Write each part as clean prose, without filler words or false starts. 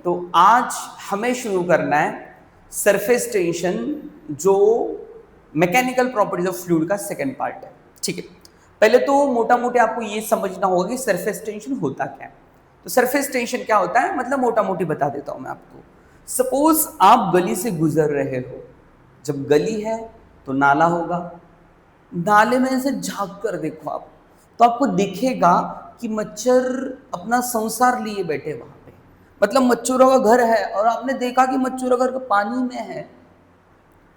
तो आज हमें शुरू करना है सरफेस टेंशन, जो मैकेनिकल प्रॉपर्टीज ऑफ फ्लूइड का सेकंड पार्ट है। ठीक है, पहले तो मोटा मोटी आपको ये समझना होगा कि सरफेस टेंशन होता क्या है। तो सरफेस टेंशन क्या होता है, मतलब मोटा मोटी बता देता हूं मैं आपको। सपोज आप गली से गुजर रहे हो, जब गली है तो नाला होगा, नाले में से झांक कर देखो आप, तो आपको दिखेगा कि मच्छर अपना संसार लिए बैठे वहां पे, मतलब मच्छरों का घर है। और आपने देखा कि मच्छरों का घर पानी में है,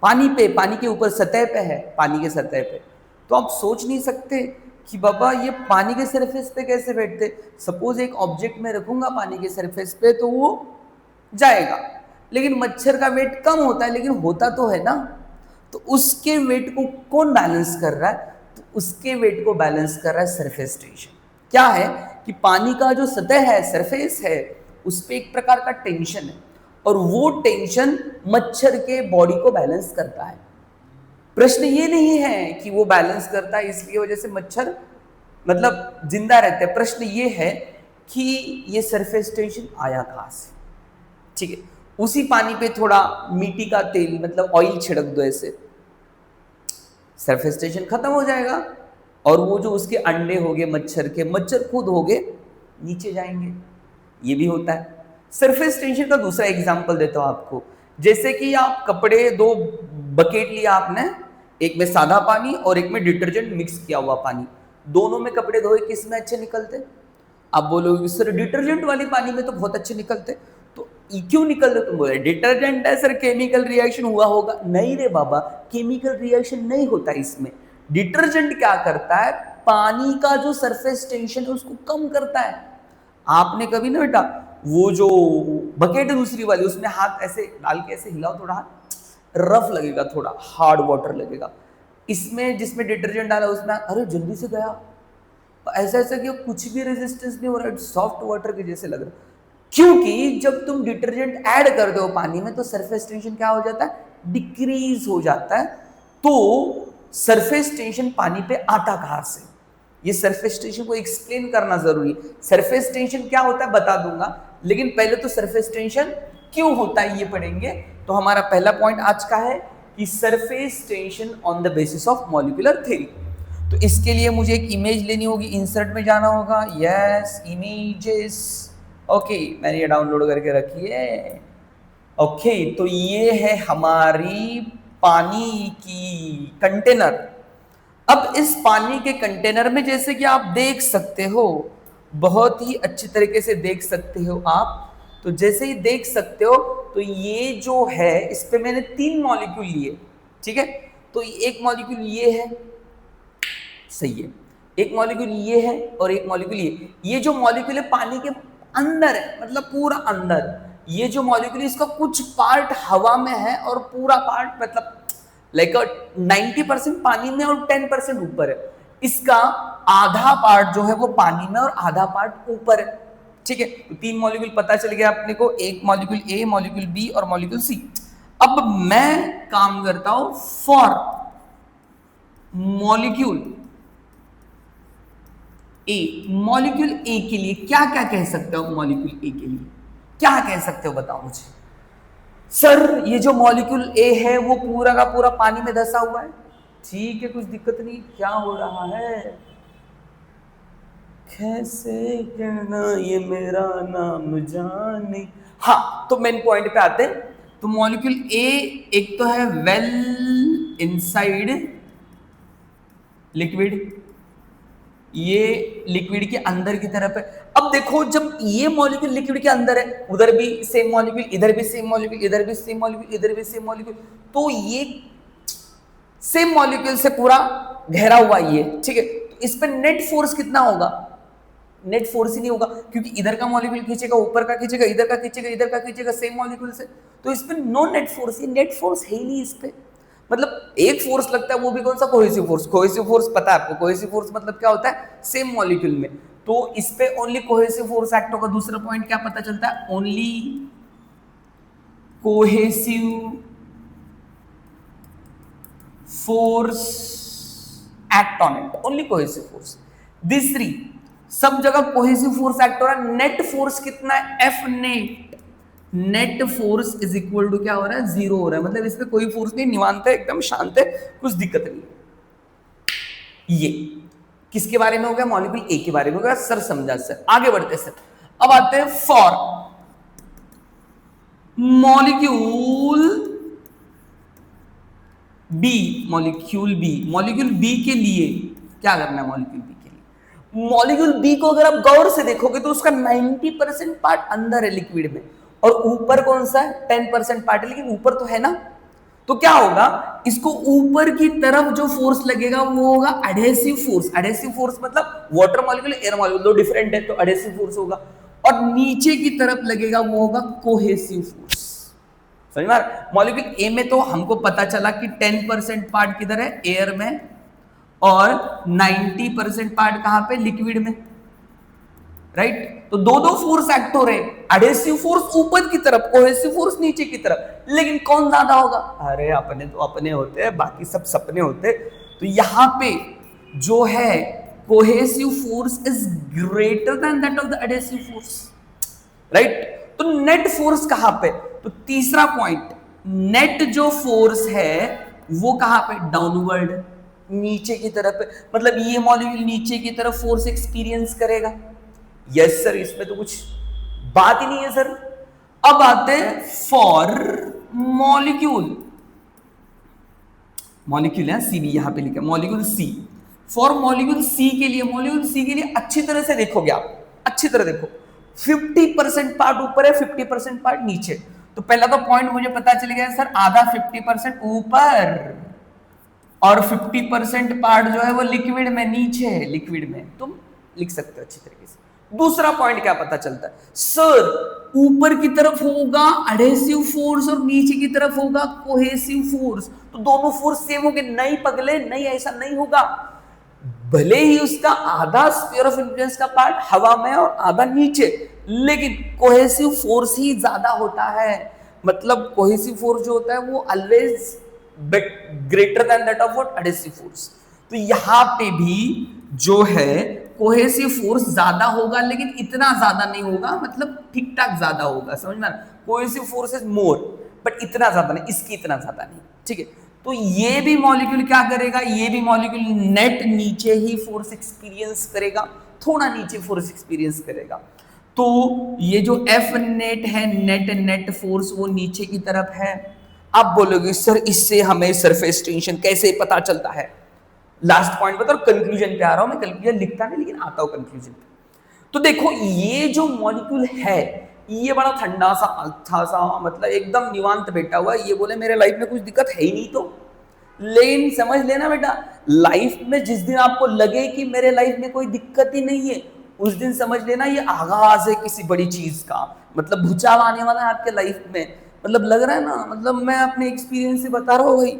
पानी पे, पानी के ऊपर सतह पे है, पानी के सतह पे। तो आप सोच नहीं सकते कि बाबा ये पानी के सरफेस पे कैसे बैठते। सपोज एक ऑब्जेक्ट में रखूंगा पानी के सरफेस पे तो वो जाएगा, लेकिन मच्छर का वेट कम होता है, लेकिन होता तो है ना। तो उसके वेट को कौन बैलेंस कर रहा है, तो उसके वेट को बैलेंस कर रहा है सरफेस टेंशन। क्या है कि पानी का जो सतह है, सरफेस है, उस पर एक प्रकार का टेंशन है, और वो टेंशन मच्छर के बॉडी को बैलेंस करता है। प्रश्न ये नहीं है कि वो बैलेंस करता है इसलिए वजह से मच्छर मतलब जिंदा रहते हैं। प्रश्न ये है कि ये सरफेस टेंशन आया कहां से। ठीक है, उसी पानी पे थोड़ा मिट्टी का तेल मतलब ऑयल छिड़क दो, ऐसे सरफेस टेंशन खत्म हो जाएगा, और वो जो उसके अंडे हो गए मच्छर के, मच्छर खुद हो गए नीचे जाएंगे। ये भी होता है। सरफेस टेंशन का दूसरा एग्जांपल देता हूं आपको। जैसे कि आप कपड़े, दो बकेट लिया आपने, एक में सादा पानी और एक में डिटर्जेंट मिक्स किया हुआ पानी, दोनों में कपड़े धोए, किस में अच्छे निकलते? आप बोलोगे सर डिटर्जेंट वाले पानी में तो बहुत अच्छे निकलते। तो क्यों निकलते? तुम बोले डिटर्जेंट है सर, केमिकल रिएक्शन हुआ होगा। नहीं रे बाबा, केमिकल रिएक्शन नहीं होता इसमें। डिटर्जेंट क्या करता है, पानी का जो सरफेस टेंशन है उसको कम करता है। आपने कभी ना बेटा वो जो बकेट है दूसरी वाली, उसमें हाथ ऐसे डाल के ऐसे हिलाओ, थोड़ा हाथ रफ लगेगा, थोड़ा हार्ड वाटर लगेगा। इसमें जिसमें डिटर्जेंट डाला उसमें अरे जल्दी से गया, ऐसा ऐसा कि कुछ भी रेजिस्टेंस नहीं हो रहा है, सॉफ्ट वाटर के जैसे लग रहा है। क्योंकि जब तुम डिटर्जेंट ऐड कर दो पानी में तो सरफेस टेंशन क्या हो जाता है, डिक्रीज हो जाता है। तो सरफेस टेंशन पानी पे आता कहां से, ये सरफेस टेंशन को एक्सप्लेन करना जरूरी है। सरफेस टेंशन क्या होता है बता दूंगा, लेकिन पहले तो सरफेस टेंशन क्यों होता है ये पढ़ेंगे। तो हमारा पहला पॉइंट आज का है कि surface tension on the basis of molecular theory. तो इसके लिए मुझे एक इमेज लेनी होगी, इंसर्ट में जाना होगा, यस इमेजेस, ओके मैंने ये डाउनलोड करके रखी है। ओके तो ये है हमारी पानी की कंटेनर। अब इस पानी के कंटेनर में जैसे कि आप देख सकते हो, बहुत ही अच्छी तरीके से देख सकते हो आप। तो जैसे ही देख सकते हो तो ये जो है इस पे मैंने 3 मॉलिक्यूल लिए। ठीक है, तो एक मॉलिक्यूल ये है, सही है, एक मॉलिक्यूल ये है और एक मॉलिक्यूल ये जो मॉलिक्यूल है पानी के अंदर है, मतलब पूरा अंदर। ये जो मॉलिक्यूल है इसका कुछ पार्ट हवा में है और पूरा पार्ट मतलब लाइक 90% पानी में और 10% ऊपर है। इसका आधा पार्ट जो है वो पानी में और आधा पार्ट ऊपर है। ठीक है, तो 3 मॉलिक्यूल पता चल गया अपने को, एक मॉलिक्यूल ए, मॉलिक्यूल बी और मॉलिक्यूल सी। अब मैं काम करता हूं फॉर मॉलिक्यूल ए। मॉलिक्यूल ए के लिए क्या क्या कह सकते हो, मॉलिक्यूल ए के लिए क्या कह सकते हो बताओ मुझे। सर ये जो मॉलिक्यूल ए है वो पूरा का पूरा पानी में धंसा हुआ है। ठीक है, कुछ दिक्कत नहीं, क्या हो रहा है, कैसे कहना ये मेरा नाम जाने। हाँ, तो मेन पॉइंट पे आते हैं। तो मॉलिक्यूल ए एक तो है वेल इनसाइड लिक्विड, ये लिक्विड के अंदर की तरफ है। अब देखो जब ये मॉलिक्यूल लिक्विड के अंदर है, उधर भी सेम मॉलिक्यूल, इधर भी सेम मॉलिक्यूल, इधर भी सेम मॉलिक्यूल, इधर भी सेम मॉलिक्यूल, तो ये सेम मॉलिक्यूल से पूरा घेरा हुआ ये। ठीक है, तो इस पे नेट फोर्स कितना होगा, नेट फोर्स ही नहीं होगा, क्योंकि इधर का मॉलिक्यूल खींचेगा, ऊपर का खींचेगा, इधर का खींचेगा, इधर का खींचेगा, सेम मॉलिक्यूल से, तो इस पे नो नेट फोर्स, ये नेट फोर्स है ही नहीं इस पे। मतलब एक फोर्स लगता है, वो भी कौन सा, कोहेसिव फोर्स। कोहेसिव फोर्स पता है आपको, कोहेसिव फोर्स मतलब क्या होता है, सेम मॉलिक्यूल में। तो इस पे ओनली कोहेसिव फोर्स एक्ट होगा। दूसरा पॉइंट क्या पता चलता है, only cohesive force act on it, only cohesive force. तीसरी, सब जगह कोहेसिव फोर्स एक्ट हो रहा है। नेट फोर्स कितना है, F net, net force is equal to क्या हो रहा है, 0 हो रहा है, मतलब इस पे कोई फोर्स नहीं, निवांत है, एकदम शांत है, कुछ दिक्कत नहीं है। ये किसके बारे में हो गया, मॉलिक्यूल ए के बारे में हो गया। सर समझा सर, आगे बढ़ते सर। अब आते हैं for molecule B, molecule B के लिए क्या करना है, मॉलिक्यूल बी के लिए, मॉलिक्यूल बी को अगर आप गौर से देखोगे तो उसका 90% पार्ट अंदर है लिक्विड में, और ऊपर कौन सा है, 10% पार्ट है, लेकिन ऊपर तो है ना। तो क्या होगा, इसको ऊपर की तरफ जो फोर्स लगेगा वो होगा एडहेसिव फोर्स। एडहेसिव फोर्स मतलब वाटर मॉलिक्यूल एयर मॉलिक्यूल दो डिफरेंट है, तो एडहेसिव फोर्स होगा। और नीचे की तरफ लगेगा वो होगा कोहेसिव फोर्स। समझ में, मॉलिक्यूल ए में तो हमको पता चला कि 10% पार्ट किधर है, एयर में, और 90% पार्ट कहां पे, लिक्विड में, राइट। तो दो दो फोर्स एक्ट हो रहे, एडहेसिव फोर्स ऊपर की तरफ, कोहेसिव फोर्स नीचे की तरफ, लेकिन कौन ज्यादा होगा, अरे अपने तो अपने होते हैं, बाकी सब सपने होते। तो यहां पे जो है cohesive force is greater than that of the adhesive force, right. तो नेट फोर्स कहां पे, तो तीसरा पॉइंट, नेट जो फोर्स है वो कहां पे, डाउनवर्ड, नीचे की तरफ, मतलब ये मॉलिक्यूल नीचे की तरफ फोर्स एक्सपीरियंस करेगा। यस सर, इसमें तो कुछ बात ही नहीं है सर। अब आते हैं फॉर मॉलिक्यूल है सी बी, यहां पे लिखा molecule C. For molecule C के लिए अच्छी तरह से देखोगे आप, अच्छी तरह देखो, 50% पार्ट ऊपर है, 50% पार्ट नीचे। तो पहला तो पॉइंट मुझे पता चल गया सर, आधा 50% ऊपर और 50% पार्ट जो है वो लिक्विड में नीचे है, लिक्विड में तुम लिख सकते हो अच्छी तरीके से। दूसरा पॉइंट क्या पता चलता है सर, ऊपर की तरफ होगा एडहेसिव फोर्स और नीचे की तरफ होगा कोहेसिव फोर्स, तो दोनों फोर्स सेम होंगे, नहीं पगले, नहीं, ऐसा नहीं होगा। भले ही उसका आधा स्फीयर ऑफ इन्फ्लुएंस का पार्ट हवा में और आधा नीचे, लेकिन कोहेसिव फोर्स ही ज्यादा होता है। मतलब कोहेसिव फोर्स जो होता है वो always greater than that of what, adhesive force. तो यहां पे भी जो है कोहेसिव फोर्स ज्यादा होगा, लेकिन इतना ज्यादा नहीं होगा, मतलब ठीक ठाक ज्यादा होगा, समझ में। Cohesive force is more, but इतना ज्यादा नहीं, इसकी इतना ज्यादा नहीं, ठीक है। तो ये भी मॉलिक्यूल क्या करेगा, ये भी मॉलिक्यूल नेट नीचे ही फोर्स एक्सपीरियंस करेगा, थोड़ा नीचे फोर्स एक्सपीरियंस करेगा। तो ये जो एफ नेट है, नेट फोर्स वो नीचे की तरफ है। आप बोलोगे सर इससे हमें सरफेस टेंशन कैसे पता चलता है, लास्ट पॉइंट बताओ, कंक्लूजन पे आ रहा हूं मैं, कंक्लूजन लिखता नहीं लेकिन आता हूं कंक्लूजन पे। तो देखो ये जो मॉलिक्यूल है ये बड़ा ठंडा सा, अच्छा सा, मतलब एकदम निवांत बैठा हुआ है, ये बोले मेरे लाइफ में कुछ दिक्कत है ही नहीं। तो लेकिन समझ लेना बेटा, लाइफ में जिस दिन आपको लगे कि मेरे लाइफ में कोई दिक्कत ही नहीं है, उस दिन समझ लेना ये आगाज है किसी बड़ी चीज का, मतलब भूचाल आने वाला है आपके लाइफ में। मतलब लग रहा है ना, मतलब मैं अपने एक्सपीरियंस से बता रहा हूँ भाई,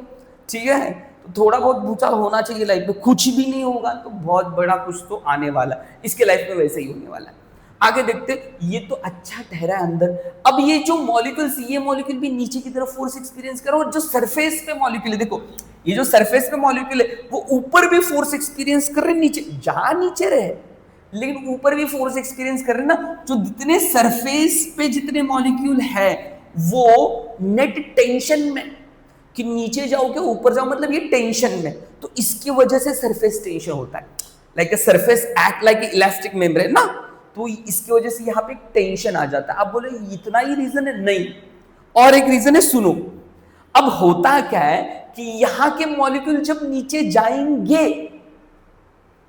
ठीक है। तो थोड़ा बहुत भूचाल होना चाहिए लाइफ में, कुछ भी नहीं होगा तो बहुत बड़ा कुछ तो आने वाला, इसके लाइफ में वैसे ही होने वाला है। आगे देखते, ये तो अच्छा ठहरा है अंदर। अब ये जो मॉलिक्यूल्स, ये मॉलिक्यूल भी नीचे की तरफ फोर्स एक्सपीरियंस करो, और जो सरफेस पे मॉलिक्यूल है, देखो ये जो सरफेस पे मॉलिक्यूल है वो ऊपर भी फोर्स एक्सपीरियंस कर रहे हैं, नीचे जहां नीचे रहे लेकिन ऊपर भी फोर्स एक्सपीरियंस कर रहे हैं ना। जो जितने सरफेस पे जितने मॉलिक्यूल है वो नेट टेंशन में, कि नीचे जाओ क्या ऊपर जाओ, मतलब ये टेंशन में, तो इसकी वजह से सरफेस टेंशन होता है। Like a surface act like a elastic membrane ना, तो इसकी वजह से यहाँ पे टेंशन आ जाता है। आप बोले इतना ही रीजन है, नहीं, और एक रीजन है, सुनो। अब होता क्या है कि यहाँ के मॉलिक्यूल जब नीचे जाएंगे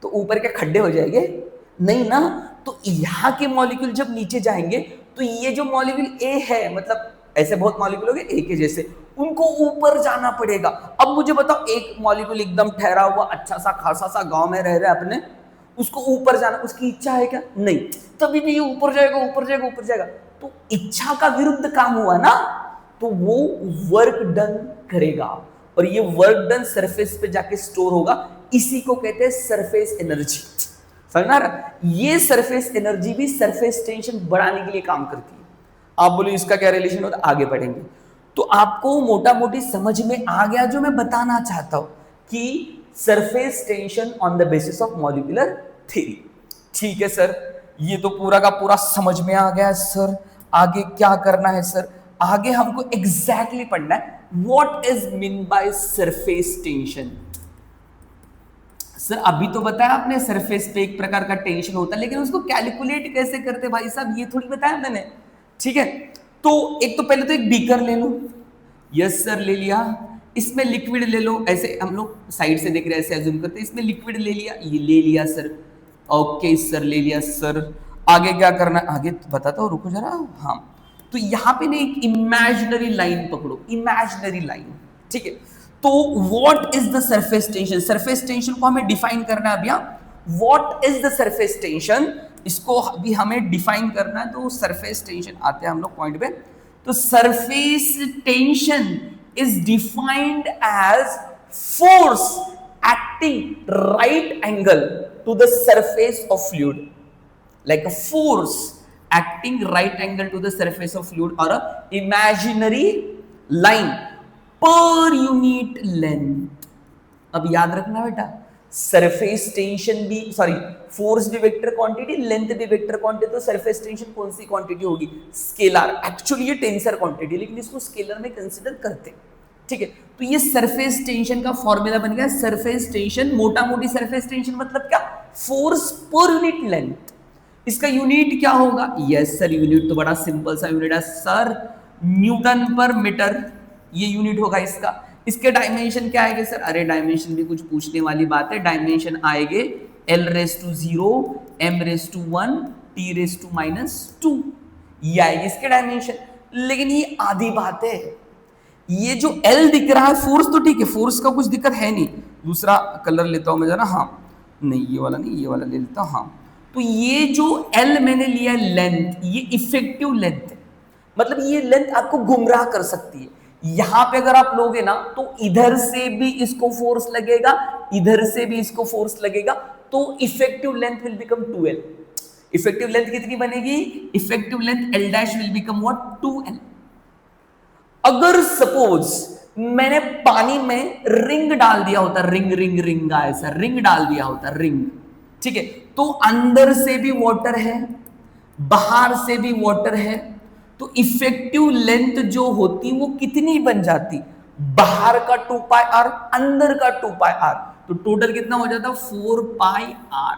तो ऊपर के खड्डे हो जाएंगे, नहीं ना। तो यहाँ के मॉलिक्यूल जब नीचे जाएंगे तो ये जो मॉलिक्यूल ए है, मतलब ऐसे बहुत मॉलिक्यूल हो गए ए के जैसे, उनको ऊपर जाना पड़ेगा। अब मुझे बताओ, एक मॉलिक्यूल एकदम ठहरा हुआ अच्छा सा खासा सा गांव में रह रहा है अपने, उसको ऊपर जाना, उसकी इच्छा है क्या, नहीं, तभी भी ये ऊपर जाएगा ऊपर जाएगा ऊपर जाएगा। तो इच्छा का विरुद्ध काम हुआ ना, तो वो वर्क डन करेगा, और ये वर्क डन सरफेस पे जाके स्टोर होगा। इसी को कहते हैं सरफेस एनर्जी। समझना रहा, ये सरफेस एनर्जी भी सरफेस टेंशन बढ़ाने के लिए काम करती है। आप बोलो इसका क्या रिलेशन होता है, आगे बढ़ेंगे। तो आपको मोटा मोटी समझ में आ गया जो मैं बताना चाहता हूं, कि surface tension on the basis of molecular theory. ठीक है सर, ये तो पूरा का पूरा समझ में आ गया सर। आगे क्या करना है सर? आगे हमको एग्जैक्टली पढ़ना है what is mean by surface tension. Sir अभी तो बताया आपने सरफेस पे एक प्रकार का टेंशन होता है, लेकिन उसको कैलकुलेट कैसे करते भाई साहब, ये थोड़ी बताया मैंने। ठीक है, तो एक तो पहले तो एक बीकर ले लो। यस सर ले लिया। इसमें लिक्विड ले लो, ऐसे हम लोग साइड से देख रहे हैं, ऐसे अज्यूम करते हैं। इसमें लिक्विड ले लिया, ये ले लिया सर। ओके सर ले लिया सर। आगे क्या करना है आगे बताता हूँ, रुको जरा। हाँ, तो यहाँ पे ना एक इमेजिनरी लाइन पकड़ो, इमेजिनरी लाइन। ठीक है, तो what is the surface tension? Surface tension को हमें डिफाइन करना है भैया। What is the surface tension, इसको भी हमें डिफाइन करना है। तो सरफेस टेंशन आते हैं हम लोग पॉइंट पे। तो surface tension is defined as force acting right angle to the surface of fluid, like a force acting right angle to the surface of fluid or a imaginary line per unit length। अब याद रखना बेटा, surface tension भी sorry force भी vector quantity, length भी vector quantity. तो surface tension कौन सी quantity होगी? स्केलर। एक्चुअली ये टेंसर क्वांटिटी, लेकिन इसको स्केलर में कंसीडर करते हैं। ठीक है, तो ये सरफेस टेंशन का फॉर्मूला बन गया। सरफेस टेंशन, मोटा मोटी सरफेस टेंशन मतलब क्या? Force per unit length. इसका यूनिट क्या होगा? यस सर, यूनिट तो बड़ा सिंपल सा यूनिट है सर, न्यूटन पर मीटर, ये यूनिट होगा इसका। इसके डायमेंशन क्या आएंगे सर? अरे डायमेंशन भी कुछ पूछने वाली बात है। डायमेंशन आएंगे L⁻�0, M⁻⁴, T⁻⁻², ये आएगी इसके डायमेंशन। लेकिन ये आधी बात है, ये जो L दिख रहा है फोर्स तो ठीक है, फोर्स का कुछ दिक्कत है नहीं। दूसरा कलर लेता हूं मैं जरा। हाँ नहीं, ये वाला नहीं, ये वाला ले लेता हूं। हाँ, तो ये जो L मैंने लिया है लेंथ, ये इफेक्टिव लेंथ है। मतलब ये लेंथ आपको गुमराह कर सकती है। यहां पे अगर आप लोगे ना तो इधर से भी इसको फोर्स लगेगा, इधर से भी इसको फोर्स लगेगा, तो effective length will become 2L। Effective length कितनी बनेगी? Effective length L' will become what? 2L। अगर सपोज मैंने पानी में रिंग डाल दिया होता, रिंग रिंग रिंग का ऐसा रिंग डाल दिया होता, रिंग, ठीक है, तो अंदर से भी वाटर है, बाहर से भी वाटर है, तो इफेक्टिव लेंथ जो होती वो कितनी बन जाती? बाहर का 2πr, अंदर का 2πr, तो टोटल कितना हो जाता? 4πr।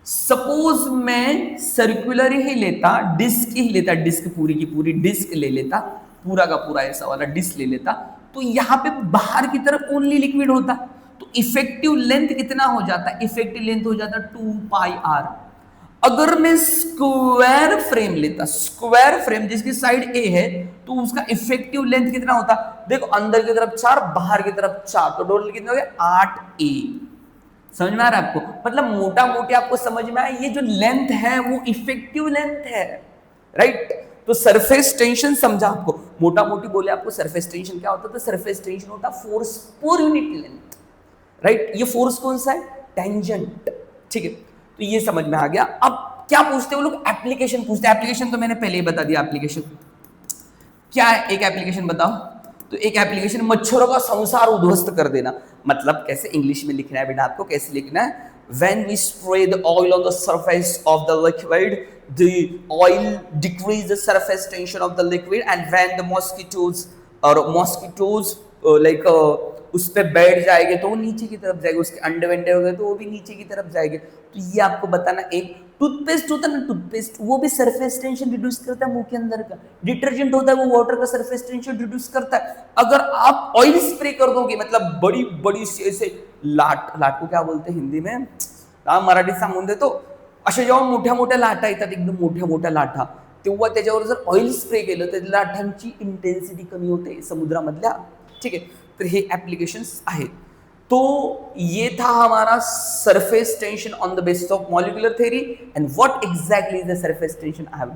सपोज मैं सर्कुलर ही लेता, डिस्क ही लेता, डिस्क पूरी की पूरी डिस्क ले लेता, पूरा का पूरा ऐसा वाला डिस्क ले लेता, तो यहां पे बाहर की तरफ ओनली लिक्विड होता, तो इफेक्टिव लेंथ कितना हो जाता? इफेक्टिव लेंथ हो जाता 2πr। अगर मैं स्क्वायर फ्रेम लेता, स्क्वायर फ्रेम जिसकी साइड ए है, तो उसका इफेक्टिव लेंथ कितना होता? देखो अंदर की तरफ 4, बाहर की तरफ 4, तो टोटल कितना हो गया? 8a। समझ में आ रहा है आपको? मतलब मोटा मोटी आपको समझ में आया, ये जो लेंथ है वो इफेक्टिव लेंथ है, राइट? तो सरफेस टेंशन समझा आपको, मोटा मोटी बोले आपको सरफेस टेंशन क्या होता है? तो सरफेस टेंशन होता force per unit length, right? ये फोर्स कौन सा है? टेंजेंट। ठीक है, तो ये समझ में आ गया। अब क्या पूछते हैं वो लोग? एप्लीकेशन पूछते हैं। एप्लीकेशन तो मैंने पहले ही बता दिया। एप्लीकेशन क्या है? एक एप्लीकेशन बताओ। तो एक एप्लीकेशन मच्छरों का संसार उद्ध्वस्त कर देना। मतलब कैसे? इंग्लिश में लिखना है बेटा आपको। कैसे लिखना है? When we spray the oil on the surface of the liquid, the oil decrease the surface tension of the liquid, and when the mosquitoes उस पर बैठ जाएंगे तो वो नीचे की तरफ जाएंगे, उसके अंडे वंडे हो गए तो वो भी नीचे की तरफ जाएंगे। तो ये आपको बताना। एक टूथपेस्ट होता है ना, टूथपेस्ट, वो भी सरफेस टेंशन रिड्यूस करता है मुंह के अंदर का। डिटर्जेंट होता है वो वाटर का सरफेस टेंशन रिड्यूस करता है। अगर आप ऑयल स्प्रे कर दोगे, मतलब बड़ी बड़ी सी ऐसे लाट को क्या बोलते हैं हिंदी में? मराठी सांगून देतो, अशा जेव्हा मोठ्या मोठ्या लाटा येतात, एकदम मोठ्या मोठ्या लाटा, तेव्हा त्याच्यावर जर ऑइल स्प्रे केलं तर लाटांची इंटेन्सिटी कमी होते समुद्रामधल्या। ठीक आहे, तर हे ऍप्लिकेशन्स आहेत। तो ये था हमारा surface tension on the basis of molecular theory and what exactly is the surface tension I have